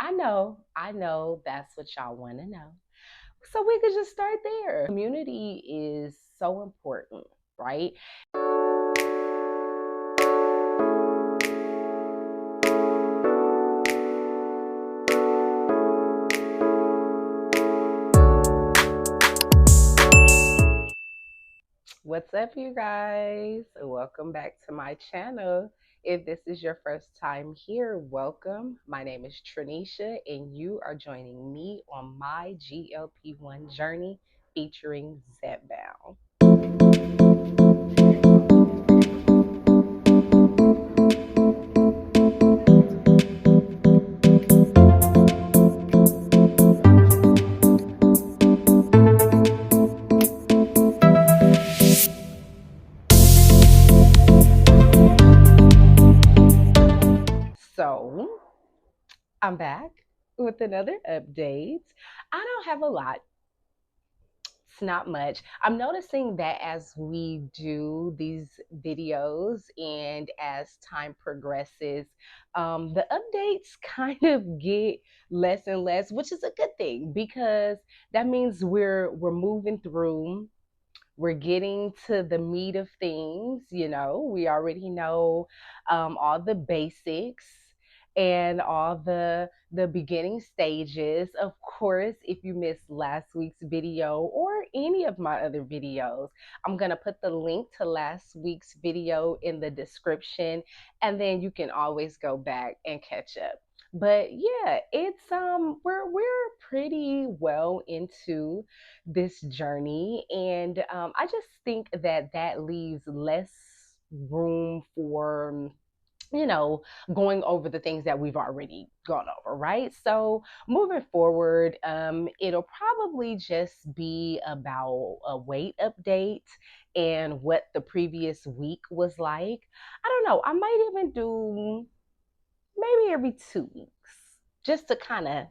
I know that's what y'all want to know. So we could just start there. Community is so important, right? What's up, you guys? Welcome back to my channel. If this is your first time here, welcome. My name is Trinisha, and you are joining me on my GLP-1 journey featuring ZEPBOUND. So, I'm back with another update. I don't have a lot. It's not much. I'm noticing that as we do these videos and as time progresses, the updates kind of get less and less, which is a good thing because that means we're moving through. We're getting to the meat of things. We already know all the basics and all the beginning stages. Of course, if you missed last week's video or any of my other videos, I'm going to put the link to last week's video in the description, and then you can always go back and catch up. But yeah, it's we're pretty well into this journey, and I just think that that leaves less room for you know, going over the things that we've already gone over, right? So moving forward, it'll probably just be about a weight update and what the previous week was like. I don't know. I might even do maybe every 2 weeks just to kind of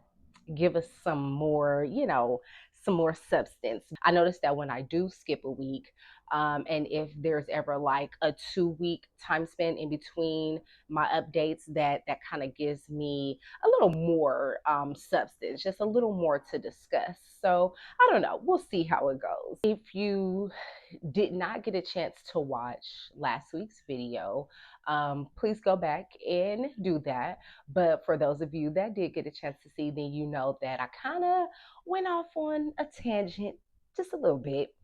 give us some more substance. I noticed that when I do skip a week, and if there's ever like a 2 week time span in between my updates, that kind of gives me a little more substance, just a little more to discuss. So I don't know. We'll see how it goes. If you did not get a chance to watch last week's video, please go back and do that. But for those of you that did get a chance to see, then you know that I kind of went off on a tangent just a little bit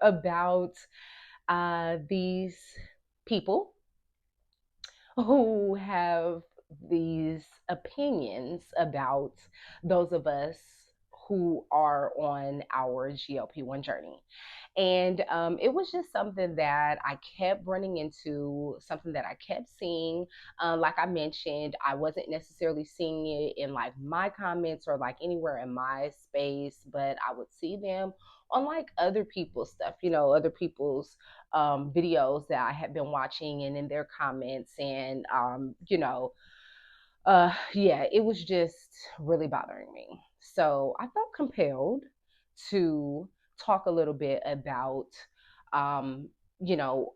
about these people who have these opinions about those of us who are on our GLP-1 journey. And it was just something that I kept running into, something that I kept seeing. Like I mentioned, I wasn't necessarily seeing it in like my comments or like anywhere in my space, but I would see them on like other people's stuff, other people's videos that I had been watching and in their comments. And, yeah, it was just really bothering me. So I felt compelled to talk a little bit about,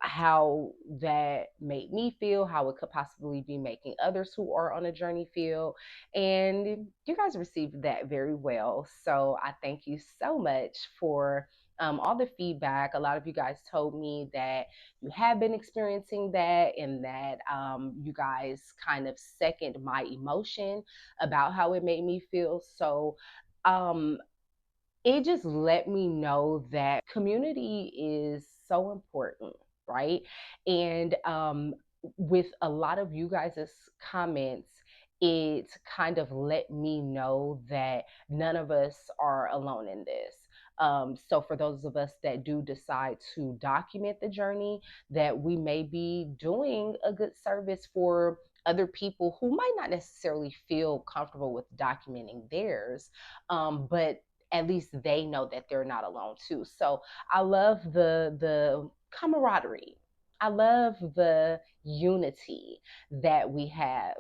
how that made me feel, how it could possibly be making others who are on a journey feel. And you guys received that very well. So I thank you so much for all the feedback. A lot of you guys told me that you have been experiencing that and that you guys kind of second my emotion about how it made me feel. So um, it just let me know that community is so important, right? And with a lot of you guys' comments, it kind of let me know that none of us are alone in this. So for those of us that do decide to document the journey, that we may be doing a good service for other people who might not necessarily feel comfortable with documenting theirs, but at least they know that they're not alone too. So I love the camaraderie. I love the unity that we have,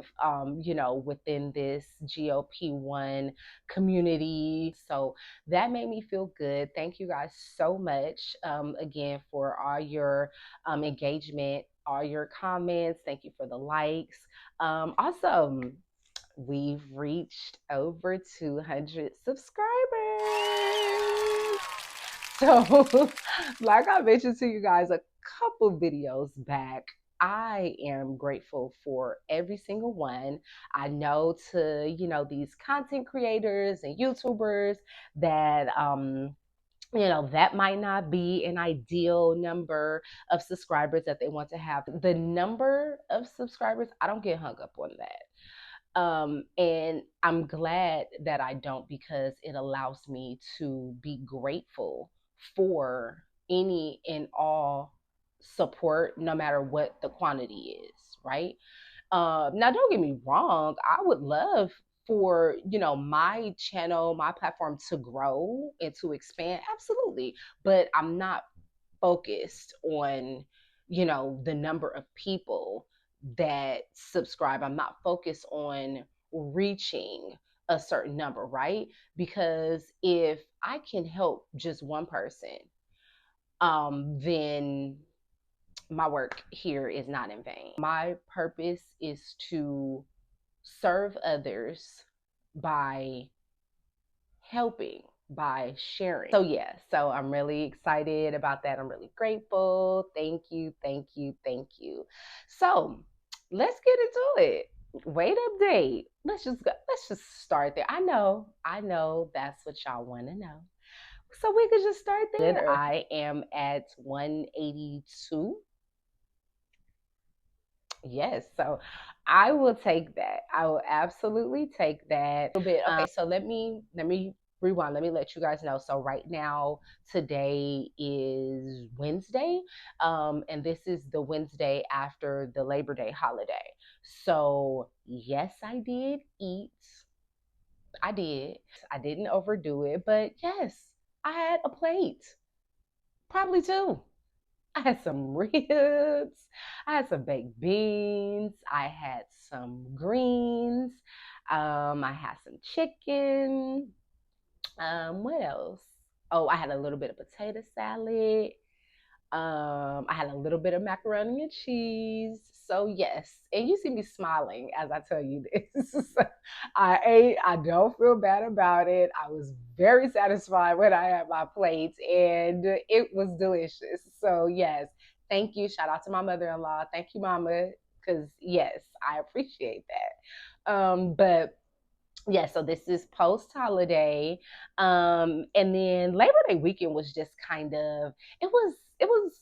within this GLP-1 community. So that made me feel good. Thank you guys so much again for all your engagement, all your comments. Thank you for the likes. Also, we've reached over 200 subscribers. So, like I mentioned to you guys a couple videos back, I am grateful for every single one. I know these content creators and YouTubers that that might not be an ideal number of subscribers that they want to have. The number of subscribers, I don't get hung up on that. And I'm glad that I don't, because it allows me to be grateful for any and all support, no matter what the quantity is, right? Now, don't get me wrong, I would love for my channel, my platform to grow and to expand, absolutely. But I'm not focused on the number of people that subscribe. I'm not focused on reaching a certain number, right? Because if I can help just one person, then my work here is not in vain. My purpose is to serve others by helping, by sharing. So yeah, so I'm really excited about that. I'm really grateful. Thank you, thank you, thank you. So let's get into it. Weight update. Let's just start there. I know that's what y'all want to know. So we could just start there. I am at 182. Yes, so I will take that. I will absolutely take that. A little bit. Okay, so let me rewind. Let me let you guys know. So right now, today is Wednesday, and this is the Wednesday after the Labor Day holiday. So yes, I did eat. I did. I didn't overdo it, but yes, I had a plate, probably two. I had some ribs. I had some baked beans. I had some greens. I had some chicken. What else? Oh, I had a little bit of potato salad. I had a little bit of macaroni and cheese. So yes, and you see me smiling as I tell you this. I ate. I don't feel bad about it. I was very satisfied when I had my plate, and it was delicious. So yes, thank you. Shout out to my mother-in-law. Thank you, Mama, because yes, I appreciate that. But yeah, so this is post holiday. And then Labor Day weekend was just kind of, it was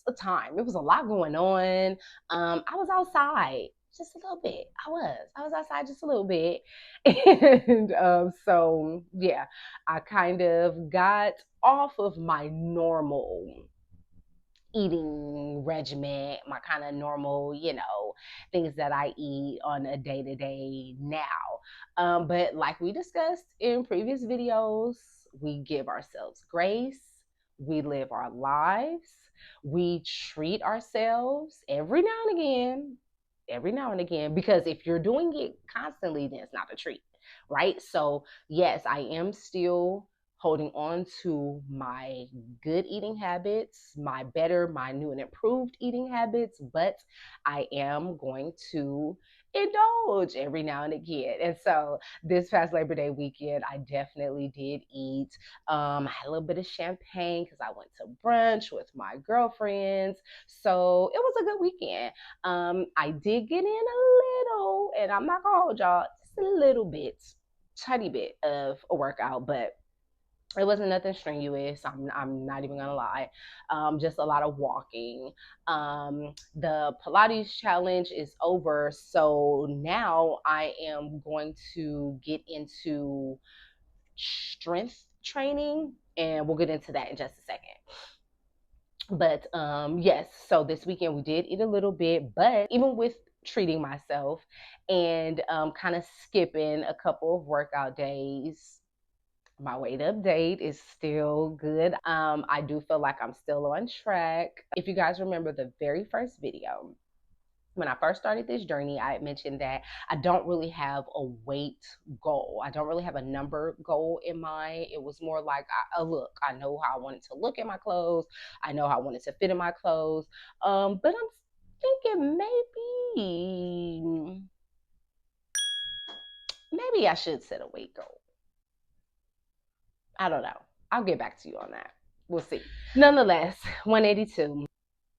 a time. It was a lot going on. I was outside just a little bit. I was outside just a little bit. And so yeah, I kind of got off of my normal eating regimen, my kind of normal, things that I eat on a day to day now. But like we discussed in previous videos, we give ourselves grace, we live our lives, we treat ourselves every now and again, because if you're doing it constantly, then it's not a treat, right? So, yes, I am still holding on to my good eating habits, my new and improved eating habits, but I am going to indulge every now and again. And so this past Labor Day weekend, I definitely did eat. I had a little bit of champagne because I went to brunch with my girlfriends. So it was a good weekend. I did get in a little, and I'm not gonna hold y'all, just a little bit, tiny bit of a workout, but it wasn't nothing strenuous. I'm not even gonna lie. Just a lot of walking. The Pilates challenge is over, so now I am going to get into strength training, and we'll get into that in just a second. But yes, so this weekend we did eat a little bit, but even with treating myself and kind of skipping a couple of workout days, my weight update is still good. I do feel like I'm still on track. If you guys remember the very first video, when I first started this journey, I had mentioned that I don't really have a weight goal. I don't really have a number goal in mind. It was more like a look. I know how I wanted to look in my clothes. I know how I wanted to fit in my clothes. But I'm thinking maybe maybe I should set a weight goal. I don't know. I'll get back to you on that. We'll see. Nonetheless, 182.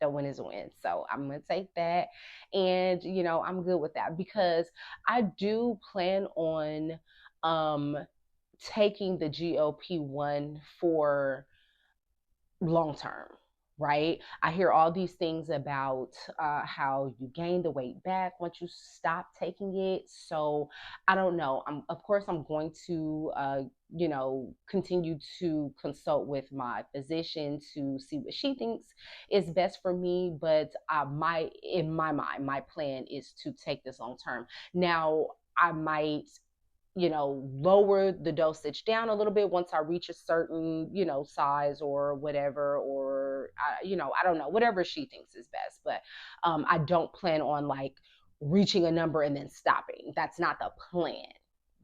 The win is a win. So I'm going to take that. And, I'm good with that because I do plan on um, taking the GLP-1 for long term, right? I hear all these things about how you gain the weight back once you stop taking it. So I don't know. Of course, I'm going to, continue to consult with my physician to see what she thinks is best for me. But in my mind, my plan is to take this long term. Now, I might lower the dosage down a little bit once I reach a certain, size or whatever, or, I don't know, whatever she thinks is best. But I don't plan on like reaching a number and then stopping. That's not the plan,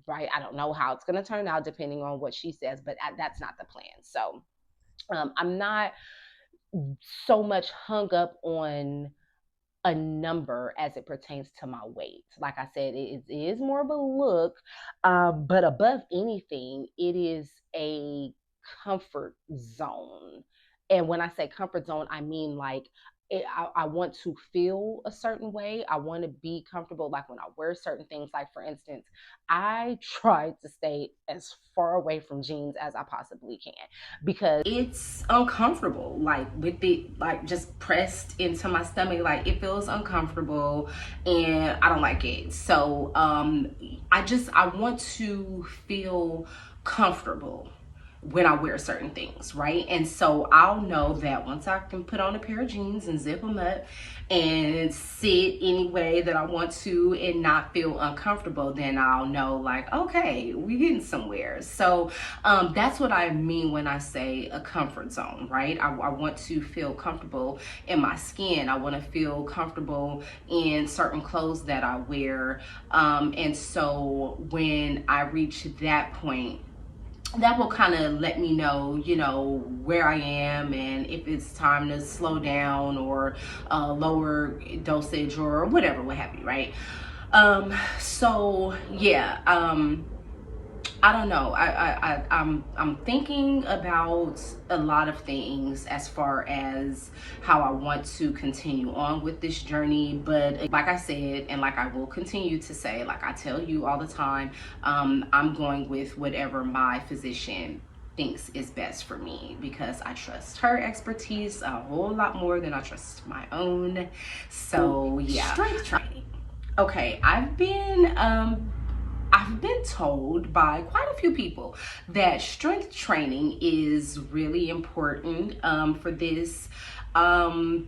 right? I don't know how it's going to turn out depending on what she says, but that's not the plan. So I'm not so much hung up on a number as it pertains to my weight. Like I said, it is more of a look, but above anything, it is a comfort zone. And when I say comfort zone, I mean like I want to feel a certain way. I want to be comfortable. Like when I wear certain things, like for instance, I try to stay as far away from jeans as I possibly can because it's uncomfortable. Like with it, like just pressed into my stomach, like it feels uncomfortable, and I don't like it. So I want to feel comfortable when I wear certain things, right? And so I'll know that once I can put on a pair of jeans and zip them up and sit any way that I want to and not feel uncomfortable, then I'll know like, okay, we're getting somewhere. So that's what I mean when I say a comfort zone, right? I want to feel comfortable in my skin. I want to feel comfortable in certain clothes that I wear. And so when I reach that point, that will kind of let me know, where I am and if it's time to slow down or lower dosage or whatever, what have you, right? So yeah, I don't know. I'm thinking about a lot of things as far as how I want to continue on with this journey. But like I said, and like I will continue to say, like I tell you all the time, I'm going with whatever my physician thinks is best for me because I trust her expertise a whole lot more than I trust my own. So yeah. Strength training. Okay, I've been told by quite a few people that strength training is really important for this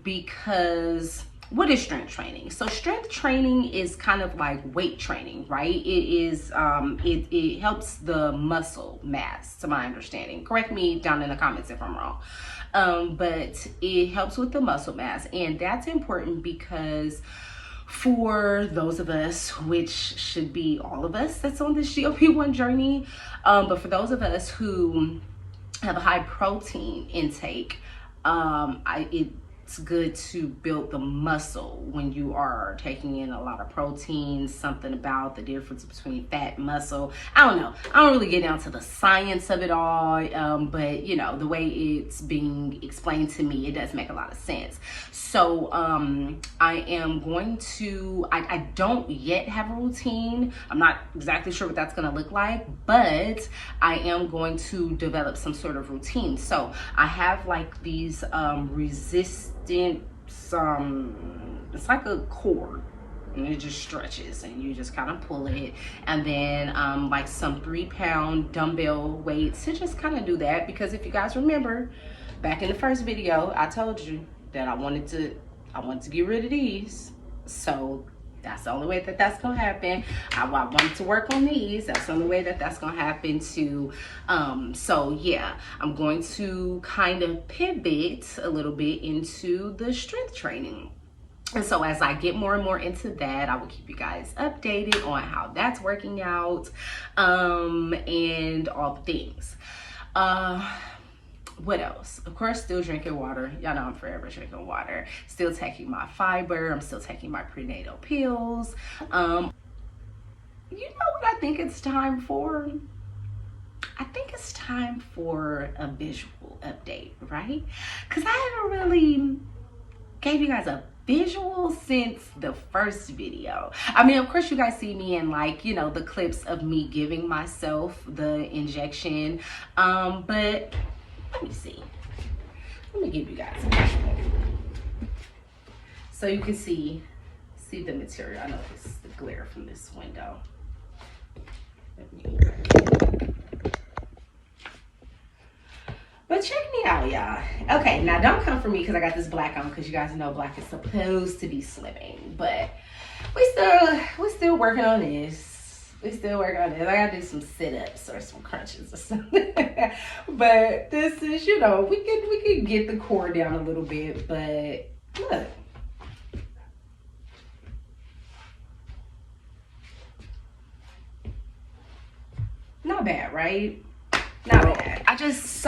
because what is strength training? So strength training is kind of like weight training, right? It is it helps the muscle mass, to my understanding. Correct me down in the comments if I'm wrong. But it helps with the muscle mass, and that's important because for those of us, which should be all of us that's on this GLP-1 journey, but for those of us who have a high protein intake, it's good to build the muscle when you are taking in a lot of protein. Something about the difference between fat and muscle. I don't know. I don't really get down to the science of it all, but the way it's being explained to me, it does make a lot of sense. So I am going to, I don't yet have a routine. I'm not exactly sure what that's going to look like, but I am going to develop some sort of routine. So I have like these resistant, it's like a cord, and it just stretches and you just kind of pull it, and then like some 3-pound dumbbell weights to just kind of do that, because if you guys remember back in the first video, I told you that I wanted to get rid of these. So that's the only way that that's gonna happen. I wanted to work on these. That's the only way that that's gonna happen too. So yeah, I'm going to kind of pivot a little bit into the strength training. And so as I get more and more into that, I will keep you guys updated on how that's working out, and all the things. What else? Of course, still drinking water. Y'all know I'm forever drinking water. Still taking my fiber. I'm still taking my prenatal pills. you know what I think it's time for? I think it's time for a visual update, right? Because I haven't really gave you guys a visual since the first video. I mean, of course you guys see me in, like, you know, the clips of me giving myself the injection. But let me see. Let me give you guys a visual. So you can see the material. I know it's the glare from this window. But check me out, y'all. Okay, now don't come for me because I got this black on, because you guys know black is supposed to be slimming. But we still working on this. We still working on this. I gotta do some sit-ups or some crunches or something. But this is, you know, we could get the core down a little bit, but look. Not bad, right? Not bad. I just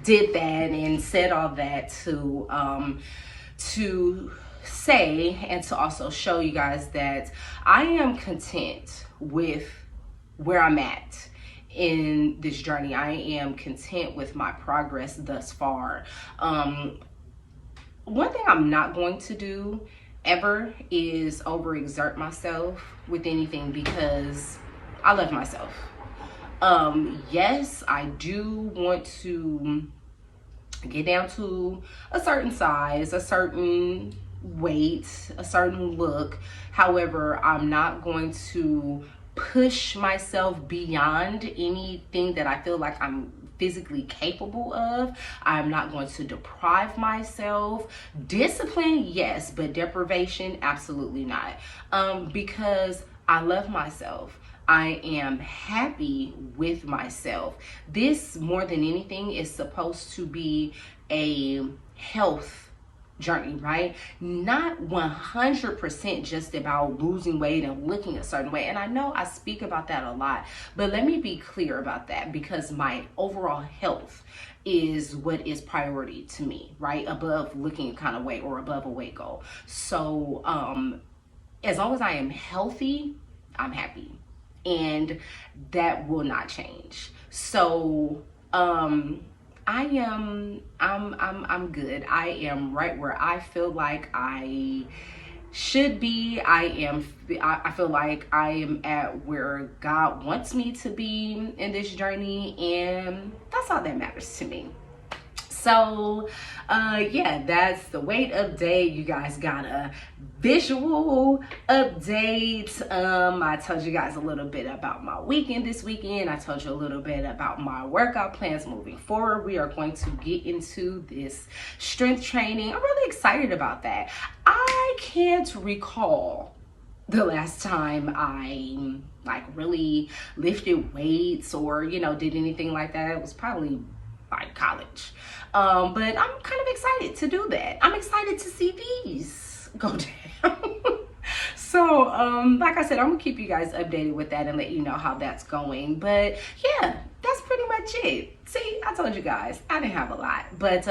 did that and said all that to say and to also show you guys that I am content with where I'm at in this journey. I am content with my progress thus far. One thing I'm not going to do ever is overexert myself with anything, because I love myself. Yes, I do want to get down to a certain size, a certain weight, a certain look. However, I'm not going to push myself beyond anything that I feel like I'm physically capable of. I'm not going to deprive myself. Discipline, yes, but deprivation, absolutely not. Because I love myself. I am happy with myself. This, more than anything, is supposed to be a health journey, right? Not 100% just about losing weight and looking a certain way. And I know I speak about that a lot, but let me be clear about that, because my overall health is what is priority to me, right? Above looking a kind of weight or above a weight goal. So as long as I am healthy, I'm happy. And that will not change. So I'm good. I am right where I feel like I should be. I feel like I am at where God wants me to be in this journey, and that's all that matters to me. So yeah, that's the weight update. You guys got a visual update. I told you guys a little bit about my weekend this weekend. I told you a little bit about my workout plans moving forward. We are going to get into this strength training. I'm really excited about that. I can't recall the last time I like really lifted weights or, you know, did anything like that. It was probably like college. But I'm kind of excited to do that. I'm excited to see these go down. So like I said, I'm gonna keep you guys updated with that and let you know how that's going. But yeah, that's pretty much it. See, I told you guys I didn't have a lot, but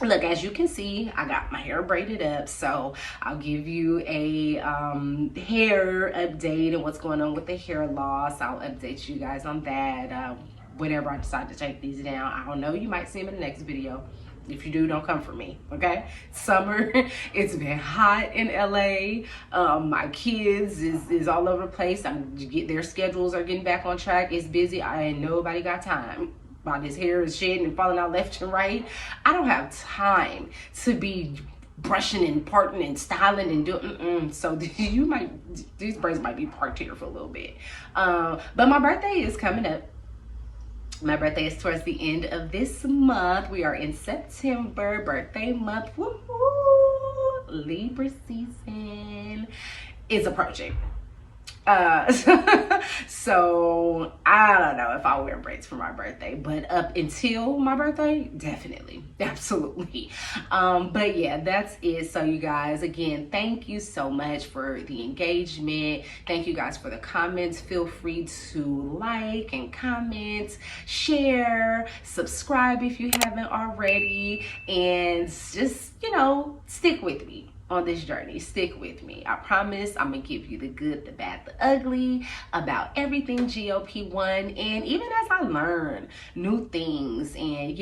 look, as you can see, I got my hair braided up, so I'll give you a hair update and what's going on with the hair loss. I'll update you guys on that whenever I decide to take these down. I don't know, you might see them in the next video. If you do, don't come for me, okay? Summer, it's been hot in LA. My kids is all over the place. Their schedules are getting back on track. It's busy. I ain't nobody got time. While this hair is shedding and falling out left and right, I don't have time to be brushing and parting and styling and doing. So these braids might be parked here for a little bit. But my birthday is coming up. My birthday is towards the end of this month. We are in September, birthday month. Woo-hoo. Libra season is approaching. So I don't know if I'll wear braids for my birthday, but up until my birthday, definitely, absolutely. But yeah, that's it. So you guys, again, thank you so much for the engagement. Thank you guys for the comments. Feel free to like and comment, share, subscribe if you haven't already, and just, you know, stick with me. on this journey. Stick with me. I promise I'm gonna give you the good, the bad, the ugly about everything GLP-1, and even as I learn new things, and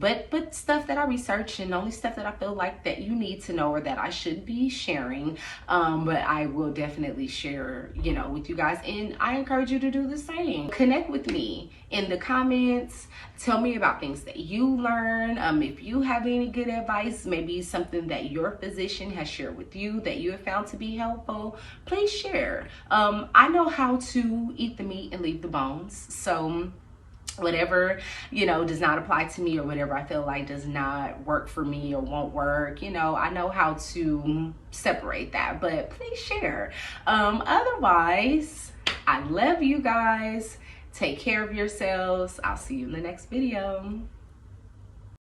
but stuff that I research, and only stuff that I feel like that you need to know or that I should be sharing. But I will definitely share, with you guys, and I encourage you to do the same. Connect with me in the comments. Tell me about things that you learn. If you have any good advice, maybe something that your physician has shared with you that you have found to be helpful, please share. I know how to eat the meat and leave the bones. So whatever does not apply to me, or whatever I feel like does not work for me or won't work, I know how to separate that. But please share. Otherwise, I love you guys. Take care of yourselves. I'll see you in the next video.